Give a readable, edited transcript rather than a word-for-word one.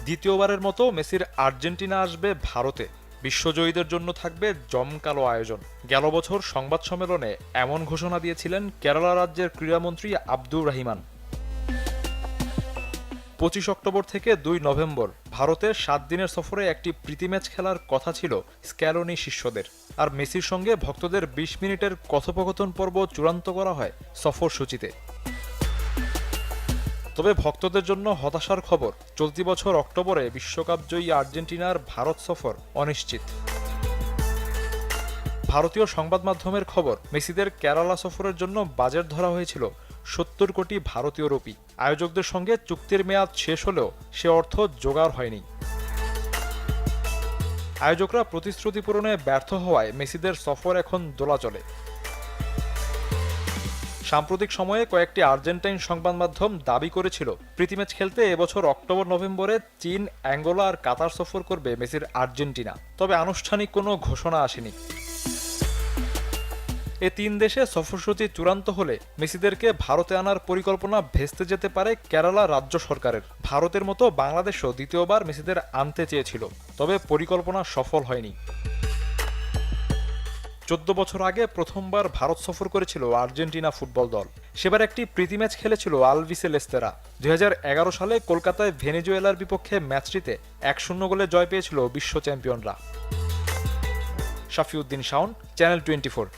দ্বিতীয়বারের মতো মেসির আর্জেন্টিনা আসবে ভারতে। বিশ্বজয়ীদের জন্য থাকবে জমকালো আয়োজন। গেল বছর সংবাদ সম্মেলনে এমন ঘোষণা দিয়েছিলেন কেরালা রাজ্যের ক্রীড়ামন্ত্রী আব্দুর রহিমান। 25 অক্টোবর থেকে 2 নভেম্বর ভারতের 7 দিনের সফরে একটি প্রীতি ম্যাচ খেলার কথা ছিল স্ক্যালোনি শিষ্যদের। আর মেসির সঙ্গে ভক্তদের 20 মিনিটের কথোপকথন পর্ব চূড়ান্ত করা হয় সফর সূচিতে। তবে ভক্তদের জন্য হতাশার খবর, চলতি বছর অক্টোবরে বিশ্বকাপজয়ী আর্জেন্টিনার ভারত সফর অনিশ্চিত। ভারতীয় সংবাদ মাধ্যমের খবর, মেসিদের কেরালা সফরের জন্য বাজেট ধরা হয়েছিল 70 কোটি ভারতীয় রুপি। আয়োজকদের সঙ্গে চুক্তির মেয়াদ শেষ হলেও সে অর্থ জোগাড় হয়নি। আয়োজকরা প্রতিশ্রুতি পূরণে ব্যর্থ হওয়ায় মেসিদের সফর এখন দোলাচলে। সাম্প্রতিক সময়ে কয়েকটি আর্জেন্টাইন সংবাদ মাধ্যম দাবি করেছিল প্রীতি ম্যাচ খেলতে এবছর অক্টোবর নভেম্বরে চীন, অ্যাঙ্গোলা আর কাতার সফর করবে মেসির আর্জেন্টিনা। তবে আনুষ্ঠানিক কোনো ঘোষণা আসেনি। এ 3 দেশে সফরসূচি চূড়ান্ত হলে মেসিদেরকে ভারতে আনার পরিকল্পনা ভেস্তে যেতে পারে কেরালা রাজ্য সরকারের। ভারতের মতো বাংলাদেশও দ্বিতীয়বার মেসিদের আনতে চেয়েছিল, তবে পরিকল্পনা সফল হয়নি। 14 বছর আগে প্রথমবার ভারত সফর করেছিল আর্জেন্টিনা ফুটবল দল। সেবার একটি প্রীতি ম্যাচ খেলেছিল আলভিসে লেস্তেরা। 2011 সালে কলকাতায় ভেনেজুয়েলার বিপক্ষে ম্যাচটিতে 1-0 গোলে জয় পেয়েছিল বিশ্ব চ্যাম্পিয়নরা। শাফিউদ্দিন শাওন, চ্যানেল 24।